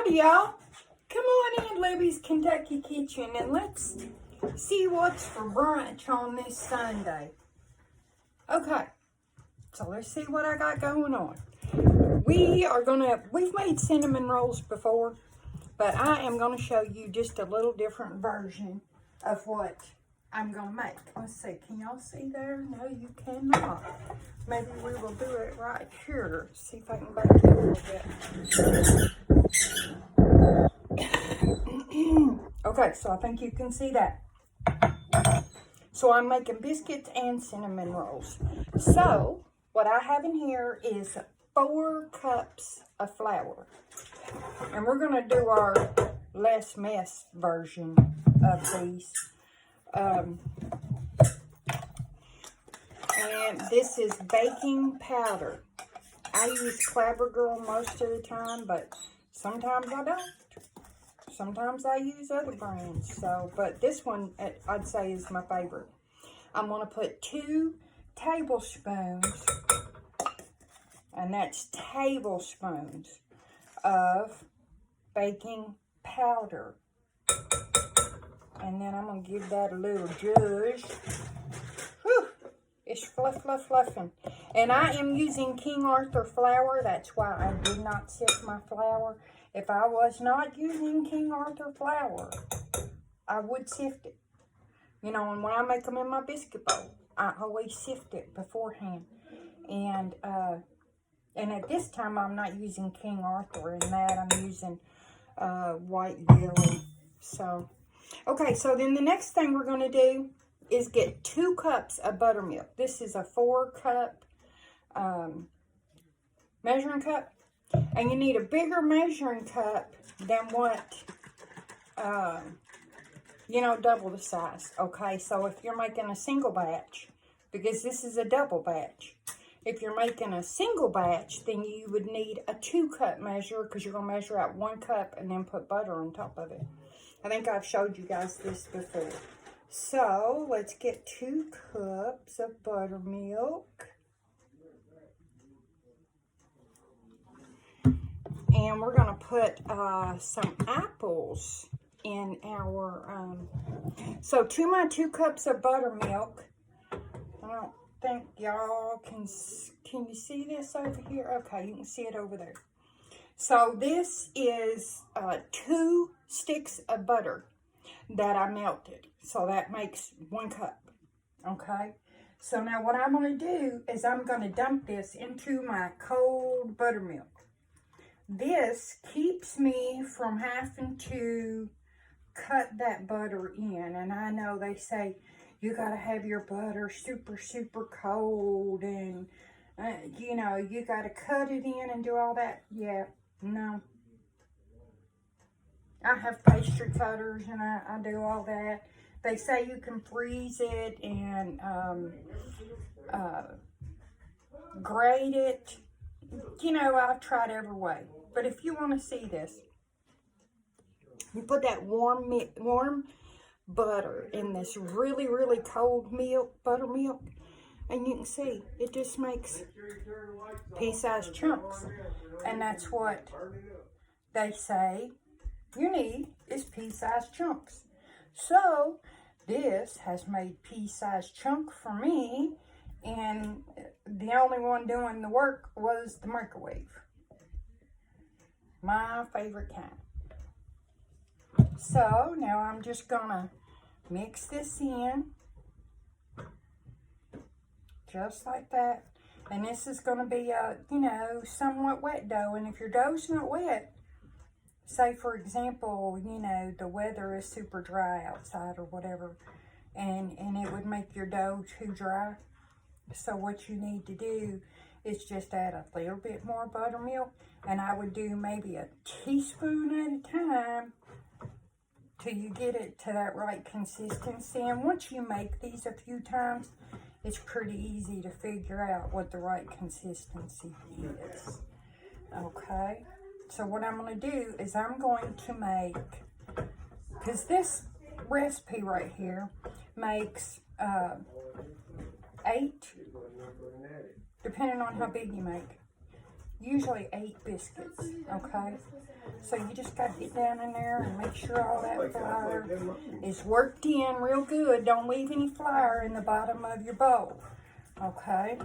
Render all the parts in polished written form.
Howdy, y'all. Come on in Libby's Kentucky Kitchen and let's see what's for brunch on this Sunday. Okay, so let's see what I got going on. We've made cinnamon rolls before, but I am gonna show you just a little different version of what I'm gonna make. Let's see, can y'all see there? No, you cannot. Maybe we will do it right here. See if I can back it a little bit. Okay, so I think you can see that. So I'm making biscuits and cinnamon rolls. So what I have in here is 4 cups of flour. And we're gonna do our less mess version of these. And this is baking powder. I use Clabber Girl most of the time, but sometimes I don't. Sometimes I use other brands. So, but this one I'd say is my favorite. I'm gonna put 2 tablespoons, and that's tablespoons of baking powder. And then I'm gonna give that a little judge. Whew. It's fluffing. And I am using King Arthur flour. That's why I did not sift my flour. If I was not using King Arthur flour, I would sift it. You know, and when I make them in my biscuit bowl, I always sift it beforehand. And at this time, I'm not using King Arthur in that. I'm using white Billy. So, okay, so then the next thing we're going to do is get 2 cups of buttermilk. This is a 4-cup measuring cup. And you need a bigger measuring cup than what, double the size. Okay, so if you're making a single batch, because this is a double batch. If you're making a single batch, then you would need a 2-cup measure because you're going to measure out 1 cup and then put butter on top of it. I think I've showed you guys this before. So, let's get 2 cups of buttermilk. And we're going to put some apples in our, so to my 2 cups of buttermilk, I don't think y'all can you see this over here? Okay, you can see it over there. So this is 2 sticks of butter that I melted. So that makes 1 cup, okay? So now what I'm going to do is I'm going to dump this into my cold buttermilk. This keeps me from having to cut that butter in. And I know they say you got to have your butter super, super cold. And, you got to cut it in and do all that. Yeah, no. I have pastry cutters and I do all that. They say you can freeze it and grate it. I've tried every way. But if you want to see this, you put that warm butter in this really, really cold buttermilk, and you can see it just makes pea-sized chunks. And that's what they say you need is pea-sized chunks. So this has made pea-sized chunk for me, and the only one doing the work was the microwave. My favorite kind. So now I'm just gonna mix this in. Just like that. And this is gonna be a, somewhat wet dough. And if your dough's not wet, say for example, the weather is super dry outside or whatever, and it would make your dough too dry. So what you need to do is just add a little bit more buttermilk, and I would do maybe a teaspoon at a time till you get it to that right consistency. And once you make these a few times, it's pretty easy to figure out what the right consistency is. Okay, so what I'm going to do is I'm going to make, because this recipe right here makes 8, depending on how big you make, usually 8 biscuits, okay? So you just got to get down in there and make sure all that flour is worked in real good. Don't leave any flour in the bottom of your bowl, okay?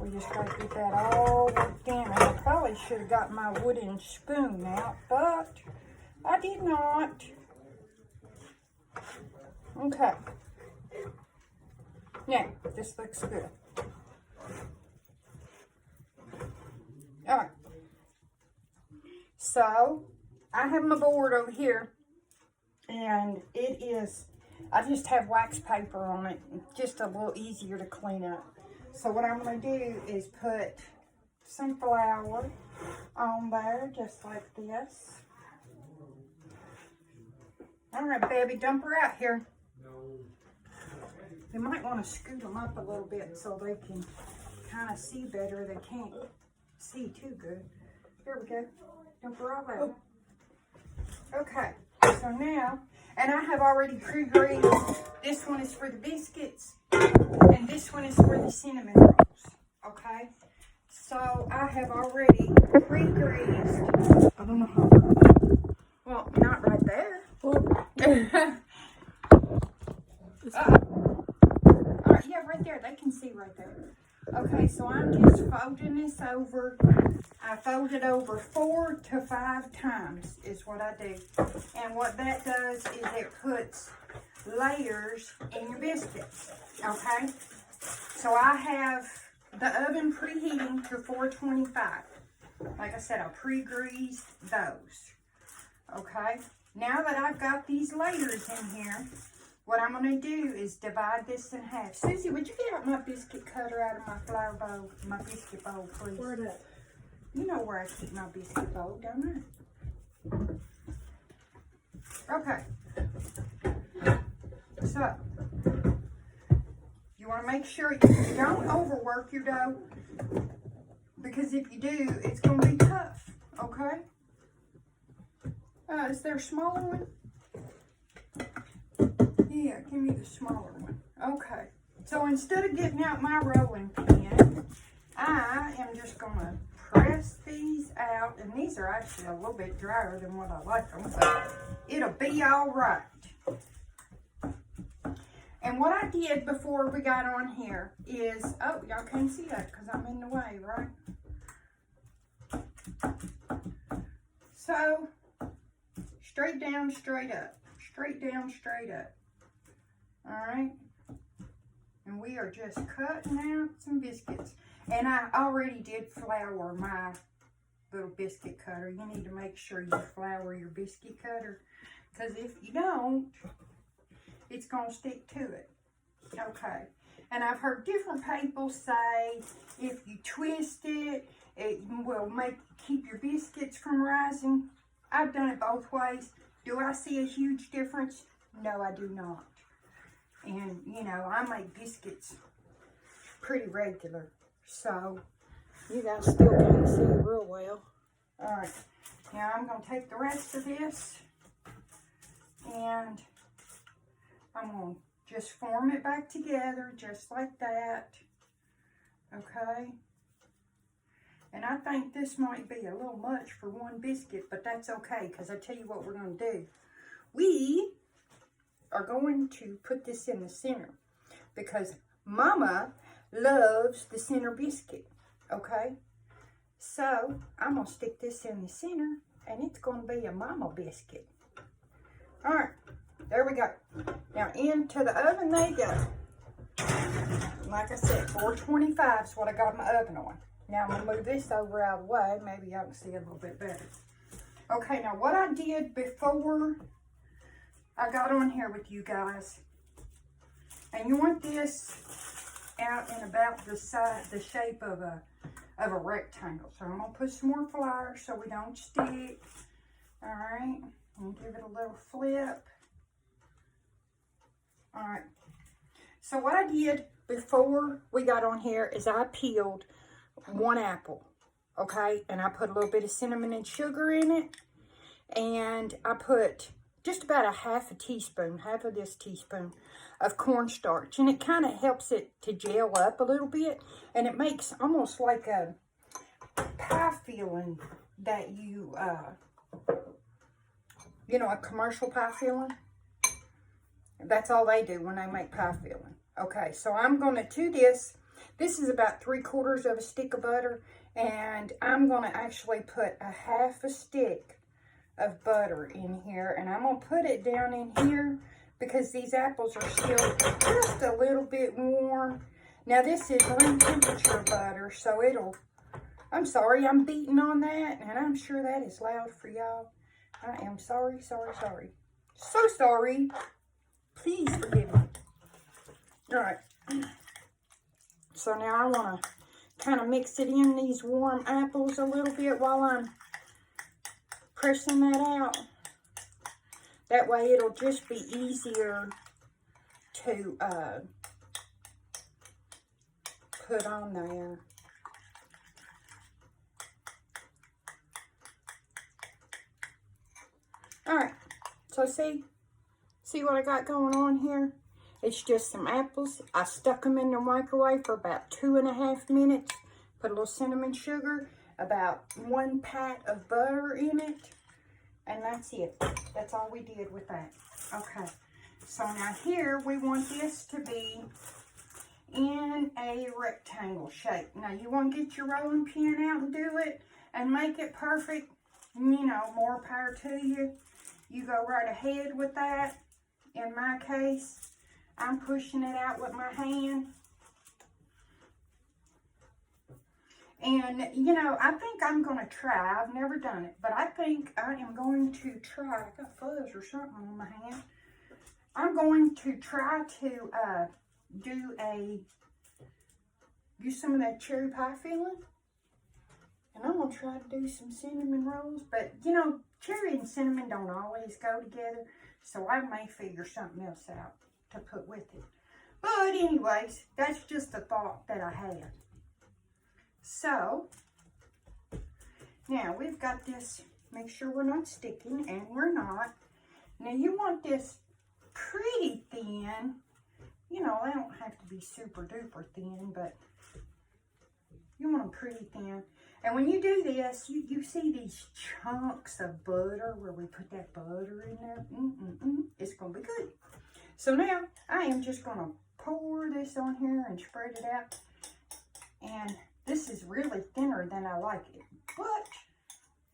We just got to get that all worked in. And I probably should have got my wooden spoon out, but I did not. Okay. Now, this looks good. All right. So, I have my board over here, and it is, I just have wax paper on it, just a little easier to clean up. So what I'm going to do is put some flour on there, just like this. All right, baby, dump her out here. You might want to scoot them up a little bit so they can kind of see better. They can't see too good. Here we go. Dump her all out. Okay, so now, and I have already pre-greased. This one is for the biscuits, and this one is for the cinnamon rolls. Okay, so I have already pre-greased. I don't know how. Well, not right there. Alright, yeah, right there. They can see right there. Okay, so I'm just folding this over. I fold it over 4 to 5 times is what I do. And what that does is it puts layers in your biscuits. Okay? So I have the oven preheating to 425. Like I said, I pre-greased those. Okay? Now that I've got these layers in here, what I'm going to do is divide this in half. Susie, would you get out my biscuit cutter out of my flour bowl, my biscuit bowl, please? Where'd it? You know where I keep my biscuit bowl, don't I? Okay. So, you want to make sure you don't overwork your dough, because if you do, it's going to be tough, okay? Is there a smaller one? Yeah, give me the smaller one. Okay. So instead of getting out my rolling pin, I am just going to press these out. And these are actually a little bit drier than what I like them, but it'll be all right. And what I did before we got on here is, oh, y'all can't see that because I'm in the way, right? So, straight down, straight up. Straight down, straight up. Alright? And we are just cutting out some biscuits. And I already did flour my little biscuit cutter. You need to make sure you flour your biscuit cutter, because if you don't, it's going to stick to it. Okay. And I've heard different people say if you twist it, it will keep your biscuits from rising. I've done it both ways. Do I see a huge difference? No, I do not. And, you know, I make biscuits pretty regular. So, You guys still can't see real well. alright. Now I'm going to take the rest of this and I'm going to just form it back together just like that. Okay. And I think this might be a little much for one biscuit, but that's okay, because I tell you what we're going to do. We are going to put this in the center because Mama loves the center biscuit, okay? So, I'm going to stick this in the center, and it's going to be a Mama biscuit. All right, there we go. Now, into the oven they go. Like I said, 425 is what I got my oven on. Now, I'm going to move this over out of the way. Maybe y'all can see a little bit better. Okay, now what I did before I got on here with you guys, and you want this out in about the shape of a rectangle. So I'm going to put some more flour so we don't stick. All right, and give it a little flip. All right. So what I did before we got on here is I peeled 1 apple, okay? And I put a little bit of cinnamon and sugar in it. And I put just about a half of this teaspoon of cornstarch. And it kind of helps it to gel up a little bit. And it makes almost like a pie filling that you know, a commercial pie filling. That's all they do when they make pie filling. Okay, so I'm going to do this. This is about 3/4 of a stick of butter. And I'm going to actually put a half a stick of butter in here. And I'm going to put it down in here because these apples are still just a little bit warm. Now, this is room temperature butter, so it'll... I'm sorry, I'm beating on that. And I'm sure that is loud for y'all. I am sorry. So sorry. Please forgive me. All right. So now I want to kind of mix it in these warm apples a little bit while I'm pressing that out. That way it'll just be easier to put on there. Alright, so see what I got going on here? It's just some apples. I stuck them in the microwave for about 2.5 minutes. Put a little cinnamon sugar, about 1 pat of butter in it. And that's it. That's all we did with that. Okay, so now here we want this to be in a rectangle shape. Now you want to get your rolling pin out and do it and make it perfect. You know, more power to you. You go right ahead with that. In my case, I'm pushing it out with my hand. And, you know, I think I'm going to try. I've never done it, but I think I am going to try. I got fuzz or something on my hand. I'm going to try to use some of that cherry pie filling. And I'm going to try to do some cinnamon rolls. But, you know, cherry and cinnamon don't always go together. So I may figure something else out to put with it. But anyways, that's just a thought that I had. So, now we've got this. Make sure we're not sticking, and we're not. Now you want this pretty thin. You know, they don't have to be super duper thin, but you want them pretty thin. And when you do this, you see these chunks of butter where we put that butter in there. It's going to be good. So now I am just going to pour this on here and spread it out. And this is really thinner than I like it. But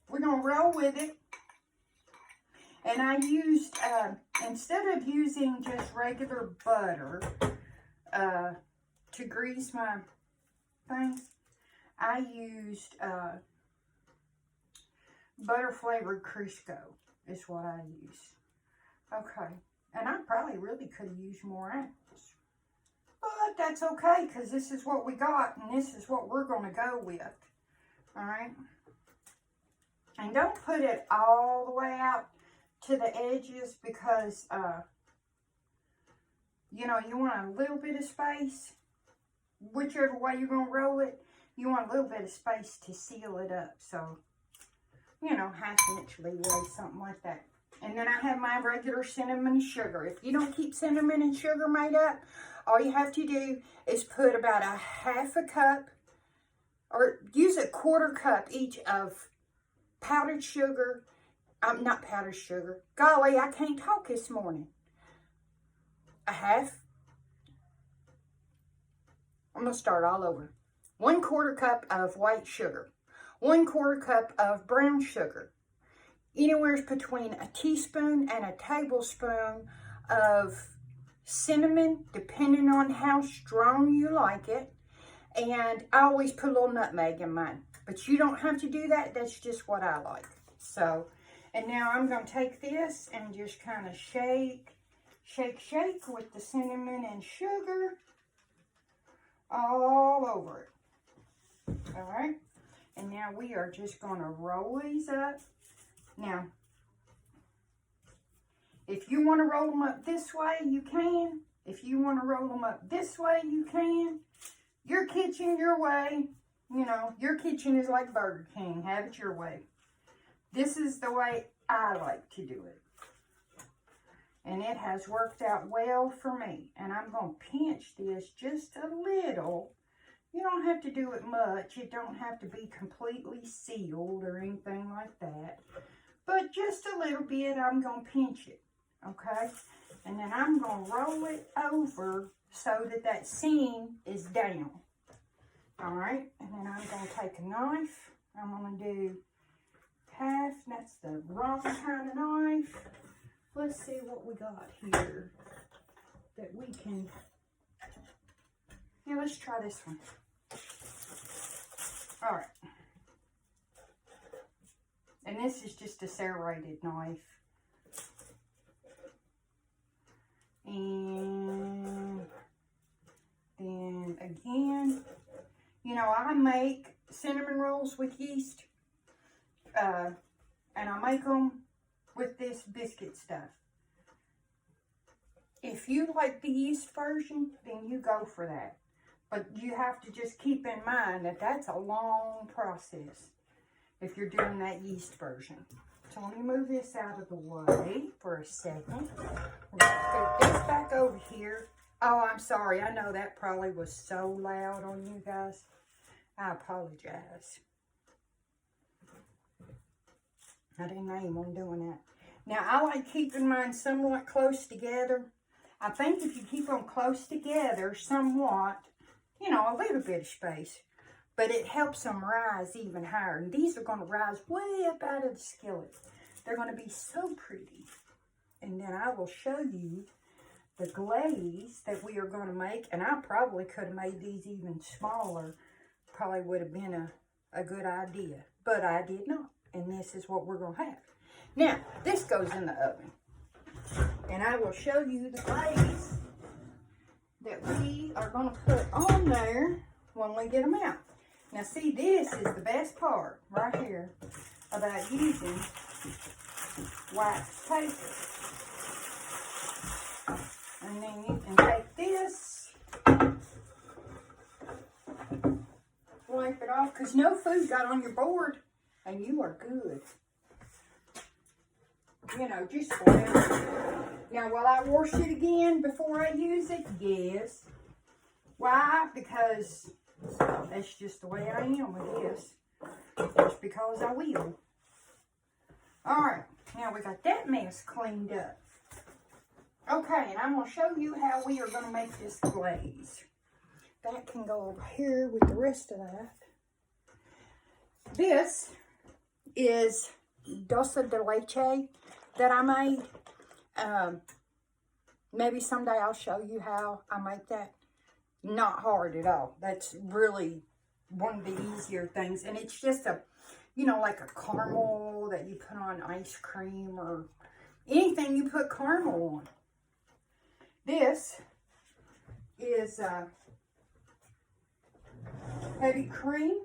we're going to roll with it. And I used, instead of using just regular butter to grease my things, I used butter flavored Crisco is what I use. Okay. And I probably really could have used more apples. But that's okay, because this is what we got, and this is what we're going to go with. Alright? And don't put it all the way out to the edges, because, you know, you want a little bit of space. Whichever way you're going to roll it, you want a little bit of space to seal it up. So, you know, 1/2 inch leeway, something like that. And then I have my regular cinnamon sugar. If you don't keep cinnamon and sugar made up, all you have to do is put about a 1/2 cup, or use a 1/4 cup each of powdered sugar. Not powdered sugar. Golly, I can't talk this morning. I'm going to start all over. 1/4 cup of white sugar. 1/4 cup of brown sugar. Anywhere between a teaspoon and a tablespoon of cinnamon, depending on how strong you like it. And I always put a little nutmeg in mine. But you don't have to do that. That's just what I like. So, and now I'm going to take this and just kind of shake with the cinnamon and sugar all over it. All right. And now we are just going to roll these up. Now, if you want to roll them up this way, you can. If you want to roll them up this way, you can. Your kitchen, your way. You know, your kitchen is like Burger King. Have it your way. This is the way I like to do it. And it has worked out well for me. And I'm going to pinch this just a little. You don't have to do it much. It don't have to be completely sealed or anything like that. But just a little bit, I'm going to pinch it. Okay? And then I'm going to roll it over so that that seam is down. Alright? And then I'm going to take a knife. I'm going to do half. That's the wrong kind of knife. Let's see what we got here that we can... Yeah, let's try this one. Alright. And this is just a serrated knife. And then again, you know, I make cinnamon rolls with yeast. And I make them with this biscuit stuff. If you like the yeast version, then you go for that. But you have to just keep in mind that that's a long process if you're doing that yeast version. So let me move this out of the way for a second. We're going to put this back over here. Oh, I'm sorry. I know that probably was so loud on you guys. I apologize. I didn't aim on doing that. Now, I like keeping mine somewhat close together. I think if you keep them close together somewhat, you know, a little bit of space, but it helps them rise even higher. And these are going to rise way up out of the skillet. They're going to be so pretty. And then I will show you the glaze that we are going to make. And I probably could have made these even smaller. Probably would have been a good idea. But I did not. And this is what we're going to have. Now, this goes in the oven. And I will show you the glaze that we are going to put on there when we get them out. Now, see, this is the best part right here about using wax paper. And then you can take this, wipe it off, because no food got on your board, and you are good. You know, just well. Now, will I wash it again before I use it? Yes. Why? Because that's just the way I am with this. Just because I will. Alright, now we got that mess cleaned up. Okay, and I'm going to show you how we are going to make this glaze. That can go over here with the rest of that. This is dulce de leche that I made. Maybe someday I'll show you how I make that. Not hard at all. That's really one of the easier things. And it's just a, you know, like a caramel that you put on ice cream or anything you put caramel on. This is heavy cream.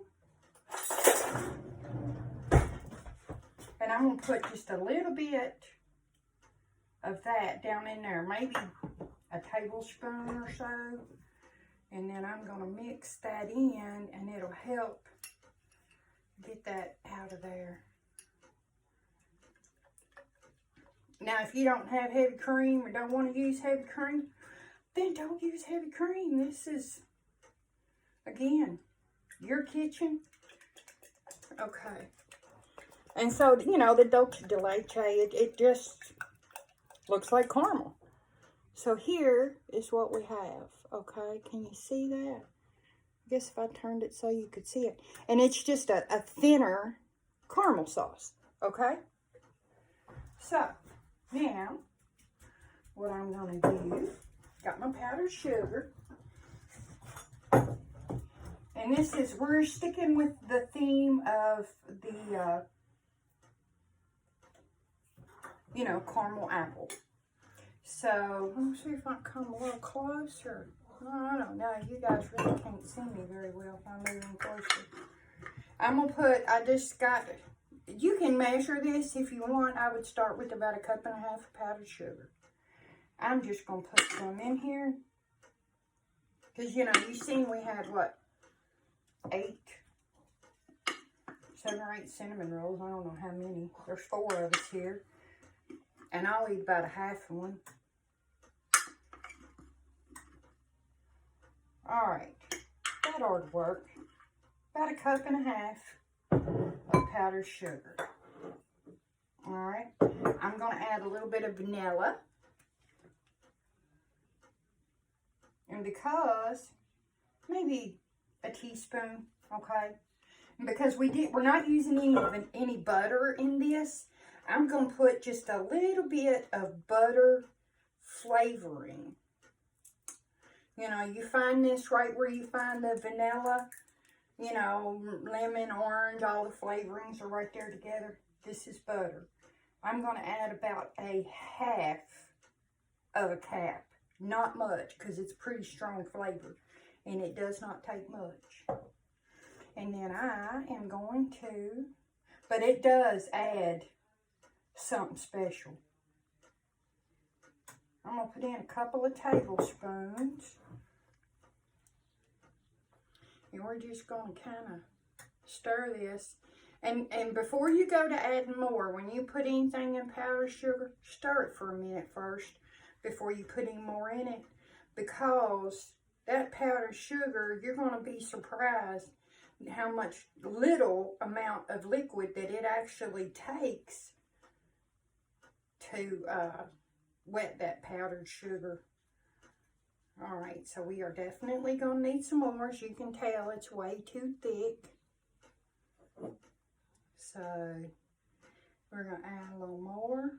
And I'm going to put just a little bit of that down in there. Maybe a tablespoon or so. And then I'm going to mix that in, and it'll help get that out of there. Now, if you don't have heavy cream or don't want to use heavy cream, then don't use heavy cream. This is, again, your kitchen. Okay. And so, you know, the dulce de leche, it just looks like caramel. So here is what we have. Okay, can you see that? I guess if I turned it so you could see it. And it's just a thinner caramel sauce. Okay? So, now, what I'm going to do, got my powdered sugar. And this is, we're sticking with the theme of the, you know, caramel apple. So, let's see if I can come a little closer. Oh, I don't know. You guys really can't see me very well if I'm moving closer. I'm going to put, I just got, you can measure this if you want. I would start with about 1.5 cups of powdered sugar. I'm just going to put some in here. Because, you know, you've seen we had, what, 7 or 8 cinnamon rolls. I don't know how many. There's 4 of us here. And I'll eat about a half one. Alright, that ought to work. About a cup and a half of powdered sugar. Alright, I'm going to add a little bit of vanilla. And because, maybe a teaspoon, okay? And because we're not using any butter in this, I'm going to put just a little bit of butter flavoring. You know, you find this right where you find the vanilla, you know, lemon, orange, all the flavorings are right there together. This is butter. I'm going to add about a half of a cap. Not much, because it's pretty strong flavor. And it does not take much. And then I am going to, but it does add something special. I'm going to put in a couple of tablespoons. And we're just going to kind of stir this. And before you go to adding more, when you put anything in powdered sugar, stir it for a minute first before you put any more in it. Because that powdered sugar, you're going to be surprised how much little amount of liquid that it actually takes to wet that powdered sugar. Alright, so we are definitely going to need some more. As you can tell, it's way too thick. So, we're going to add a little more.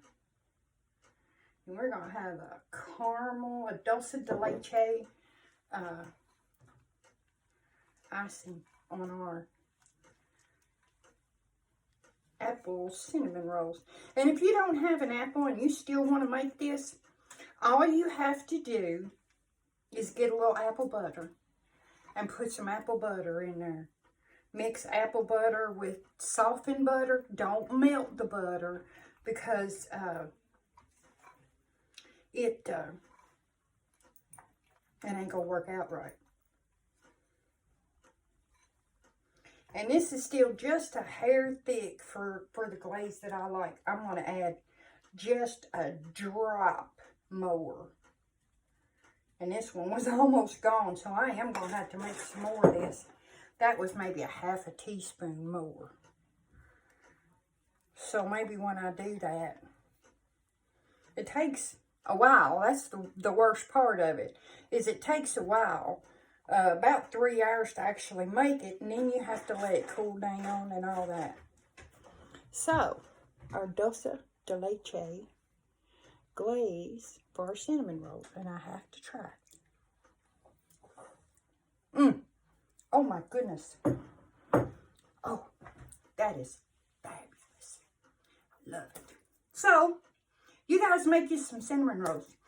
And we're going to have a caramel, a dulce de leche icing on our apple cinnamon rolls. And if you don't have an apple and you still want to make this, all you have to do is get a little apple butter and put some apple butter in there. Mix apple butter with softened butter. Don't melt the butter because it ain't gonna work out right. And this is still just a hair thick for the glaze that I like. I'm going to add just a drop more. And this one was almost gone, so I am going to have to make some more of this. That was maybe a half a teaspoon more. So maybe when I do that, it takes a while. That's the worst part of it, is it takes a while. About 3 hours to actually make it, and then you have to let it cool down and all that. So, our dulce de leche glaze for our cinnamon rolls, and I have to try it. Oh my goodness. Oh, that is fabulous. Love it. So, you guys make you some cinnamon rolls.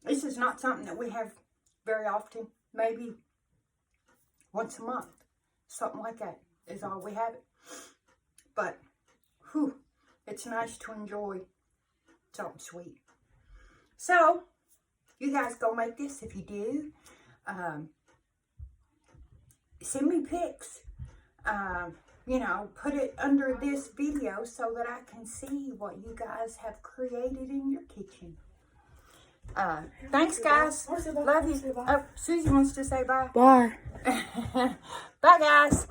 This is not something that we have very often. Maybe once a month. Something like that is all we have it. But, whew, it's nice to enjoy something sweet. So, you guys go make this if you do. Send me pics. You know, put it under this video so that I can see what you guys have created in your kitchen. Thanks, guys. Love you. Oh, Susie wants to say bye. Bye. Bye, guys.